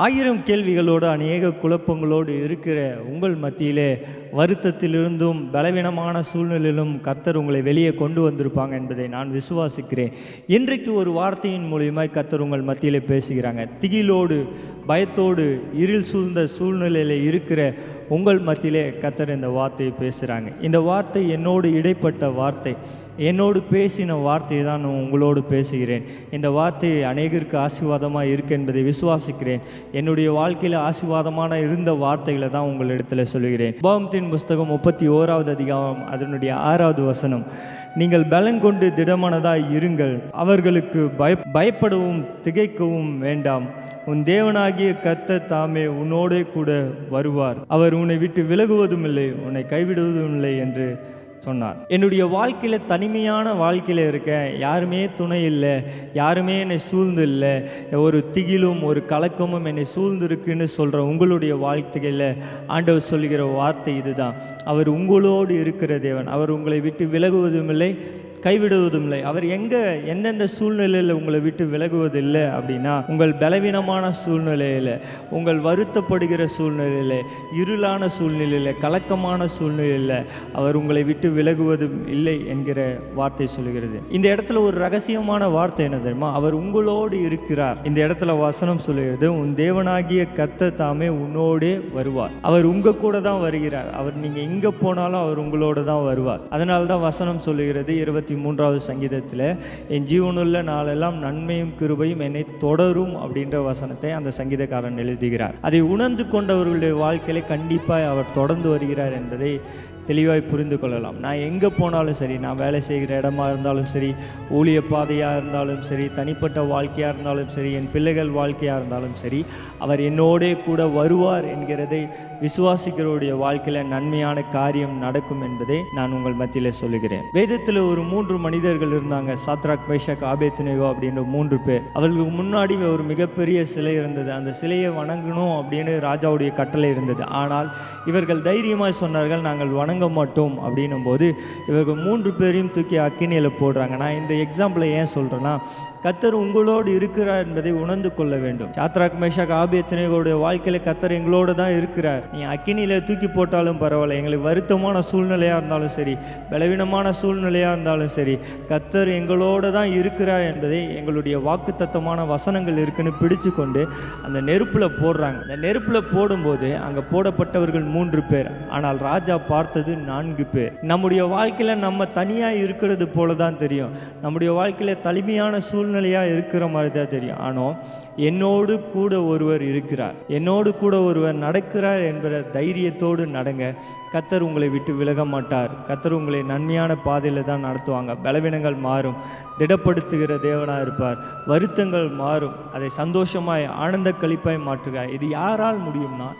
ஆயிரம் கேள்விகளோடு அநேக குழப்பங்களோடு இருக்கிற உங்கள் மத்தியிலே வருத்தத்திலிருந்தும் பலவீனமான சூழ்நிலையிலும் கர்த்தர் உங்களை வெளியே கொண்டு வந்திருப்பாங்க என்பதை நான் விசுவாசிக்கிறேன். இன்றைக்கு ஒரு வார்த்தையின் மூலியமாய் கர்த்தர் உங்கள் மத்தியிலே பேசுகிறாங்க. திகிலோடு பயத்தோடு இருள் சூழ்ந்த சூழ்நிலையில் இருக்கிற உங்கள் மத்தியிலே கர்த்தர் இந்த வார்த்தையை பேசுகிறாங்க. இந்த வார்த்தை என்னோடு இடைப்பட்ட வார்த்தை, என்னோடு பேசின வார்த்தையை தான் நான் உங்களோடு பேசுகிறேன். இந்த வார்த்தை அநேகருக்கு ஆசீர்வாதமாக இருக்குது என்பதை விசுவாசிக்கிறேன். என்னுடைய வாழ்க்கையில் ஆசீர்வாதமான இருந்த வார்த்தைகளை தான் உங்களிடத்தில் சொல்கிறேன். உபாகமத்தின் புஸ்தகம் 31வது அதிகாரம் அதனுடைய 6வது வசனம், நீங்கள் பலன் கொண்டு திடமானதாய் இருங்கள், அவர்களுக்கு பயப்படவும் திகைக்கவும் வேண்டாம். உன் தேவனாகிய கர்த்தர் தாமே உன்னோடே கூட வருவார், அவர் உன்னை விட்டு விலகுவதும் இல்லை, உன்னை கைவிடுவதும் இல்லை என்று சொன்னார். என்னுடைய வாழ்க்கையில் தனிமையான வாழ்க்கையில் இருக்கேன், யாருமே துணை இல்லை, யாருமே என்னை சூழ்ந்து இல்லை, ஒரு திகிலும் ஒரு கலக்கமும் என்னை சூழ்ந்து இருக்குன்னு சொல்கிற உங்களுடைய வாழ்க்கையில் ஆண்டவர் சொல்லுகிற வார்த்தை இதுதான். அவர் உங்களோடு இருக்கிற தேவன், அவர் உங்களை விட்டு விலகுவதும் இல்லை, கைவிடுவதும் இல்லை. அவர் எந்தெந்த சூழ்நிலையில் உங்களை விட்டு விலகுவதில்லை அப்படின்னா, உங்கள் பலவீனமான சூழ்நிலையில், உங்கள் வருத்தப்படுகிற சூழ்நிலையில், இருளான சூழ்நிலையில், கலக்கமான சூழ்நிலையில் அவர் உங்களை விட்டு விலகுவதும் இல்லை என்கிற வார்த்தை சொல்லுகிறது. இந்த இடத்துல ஒரு ரகசியமான வார்த்தை என்ன தெரியுமா? அவர் உங்களோடு இருக்கிறார். இந்த இடத்துல வசனம் சொல்லுகிறது, உன் தேவனாகிய கர்த்தர் தாமே உன்னோடே வருவார். அவர் உங்க கூட தான் வருகிறார். அவர் நீங்க எங்க போனாலும் அவர் உங்களோட தான் வருவார். அதனால தான் வசனம் சொல்லுகிறது 23வது சங்கீதத்தில், என் ஜீவனுள்ள நாளெல்லாம் நன்மையும் கிருபையும் என்னை தொடரும் அப்படின்ற வசனத்தை அந்த சங்கீதக்காரன் எழுதுகிறார். அதை உணர்ந்து கொண்டவர்களுடைய வாழ்க்கையில கண்டிப்பாக அவர் தொடர்ந்து வருகிறார் என்பதை தெளிவாய் புரிந்து கொள்ளலாம். நான் எங்கே போனாலும் சரி, நான் வேலை செய்கிற இடமா இருந்தாலும் சரி, ஊழிய பாதையாக இருந்தாலும் சரி, தனிப்பட்ட வாழ்க்கையாக இருந்தாலும் சரி, என் பிள்ளைகள் வாழ்க்கையாக இருந்தாலும் சரி, அவர் என்னோடே கூட வருவார் என்கிறதை விசுவாசிக்கிறவருடைய வாழ்க்கையில் நன்மையான காரியம் நடக்கும் என்பதை நான் உங்கள் மத்தியில் சொல்லுகிறேன். வேதத்தில் ஒரு 3 மனிதர்கள் இருந்தாங்க, சாத்ராக், மேஷாக், ஆபேத்நேகோ அப்படின்ற 3 பேர். அவர்களுக்கு முன்னாடி ஒரு மிகப்பெரிய சிலை இருந்தது. அந்த சிலையை வணங்கணும் அப்படின்னு ராஜாவுடைய கட்டளை இருந்தது. ஆனால் இவர்கள் தைரியமாக சொன்னார்கள், நாங்கள் வணங்க மாட்டோம் அப்படின்னும் போது இவர்கள் 3 பேரையும் தூக்கி அக்கினியில் போடுறாங்க. நான் இந்த எக்ஸாம்பிளை ஏன் சொல்கிறேன்னா, கர்த்தர் உங்களோடு இருக்கிறார் என்பதை உணர்ந்து கொள்ள வேண்டும். சாத்ராக், மேஷாக், ஆபேத்நேகோவுடைய வாழ்க்கையில் கர்த்தர் எங்களோடு தான் இருக்கிறார். நீ அக்கினியில் தூக்கி போட்டாலும் பரவாயில்ல, எங்களுக்கு வருத்தமான சூழ்நிலையாக இருந்தாலும் சரி, பலவீனமான சூழ்நிலையாக இருந்தாலும் சரி, கர்த்தர் எங்களோடு தான் இருக்கிறார் என்பதை எங்களுடைய வாக்குத்தத்தமான வசனங்கள் இருக்குன்னு பிடிச்சு கொண்டு அந்த நெருப்பில் போடுறாங்க. அந்த நெருப்பில் போடும்போது அங்கே போடப்பட்டவர்கள் 3 பேர், ஆனால் ராஜா பார்த்தது 4 பேர். நம்முடைய வாழ்க்கையில் நம்ம தனியாக இருக்கிறது போல தான் தெரியும், நம்முடைய வாழ்க்கையில் தனிமையான சூழ்நிலையாக இருக்கிற மாதிரி தான் தெரியும். ஆனால் என்னோடு கூட ஒருவர் இருக்கிறார், என்னோடு கூட ஒருவர் நடக்கிறார் என்கிற தைரியத்தோடு நடங்க. கர்த்தர் உங்களை விட்டு விலக மாட்டார். கர்த்தர் உங்களை நன்மையான பாதையில் தான் நடத்துவாங்க. பலவீனங்கள் மாறும், திடப்படுத்துகிற தேவனாக இருப்பார். வருத்தங்கள் மாறும், அதை சந்தோஷமாய் ஆனந்த களிப்பாய் மாற்றுகிறார். இது யாரால் முடியும்னா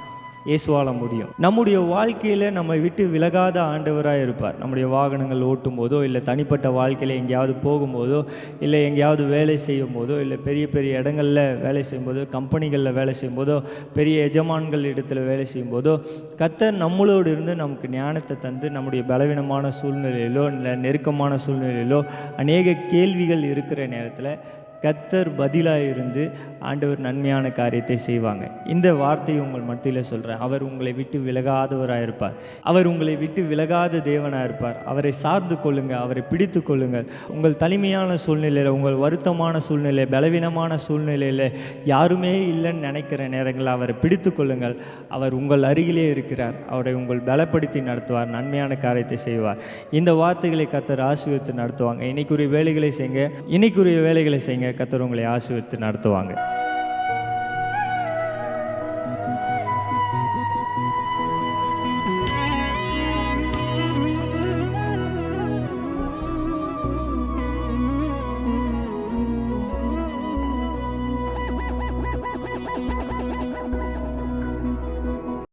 இயேசுவால முடியும். நம்முடைய வாழ்க்கையில் நம்மை விட்டு விலகாத ஆண்டவராக இருப்பார். நம்முடைய வாகனங்கள் ஓட்டும் போதோ, இல்லை தனிப்பட்ட வாழ்க்கையில் எங்கேயாவது போகும்போதோ, இல்லை எங்கேயாவது வேலை செய்யும் போதோ, இல்லை பெரிய பெரிய இடங்களில் வேலை செய்யும்போதோ, கம்பெனிகளில் வேலை செய்யும்போதோ, பெரிய எஜமான்கள் இடத்துல வேலை செய்யும்போதோ, கர்த்தர் நம்மளோடு இருந்து நமக்கு ஞானத்தை தந்து நம்முடைய பலவீனமான சூழ்நிலையிலோ இல்லை நெருக்கமான சூழ்நிலையிலோ அநேக கேள்விகள் இருக்கிற நேரத்தில் கர்த்தர் பதிலாக இருந்து ஆண்டவர் நன்மையான காரியத்தை செய்வாங்க. இந்த வார்த்தையை உங்கள் மத்தியில் சொல்கிறேன். அவர் உங்களை விட்டு விலகாதவராக இருப்பார். அவர் உங்களை விட்டு விலகாத தேவனாக இருப்பார். அவரை சார்ந்து கொள்ளுங்கள், அவரை பிடித்து கொள்ளுங்கள். உங்கள் தனிமையான சூழ்நிலையில், உங்கள் வருத்தமான சூழ்நிலை, பலவீனமான சூழ்நிலையில் யாருமே இல்லைன்னு நினைக்கிற நேரங்களில் அவரை பிடித்து கொள்ளுங்கள். அவர் உங்கள் அருகிலே இருக்கிறார். அவரை உங்கள் பலப்படுத்தி நடத்துவார், நன்மையான காரியத்தை செய்வார். இந்த வார்த்தைகளை கர்த்தர் ஆசீர்வதித்து நடத்துவாங்க. இன்னைக்குரிய வேலைகளை செய்யுங்க, கர்த்தர் உங்களை ஆசீர்வதித்து நடத்துவாங்க.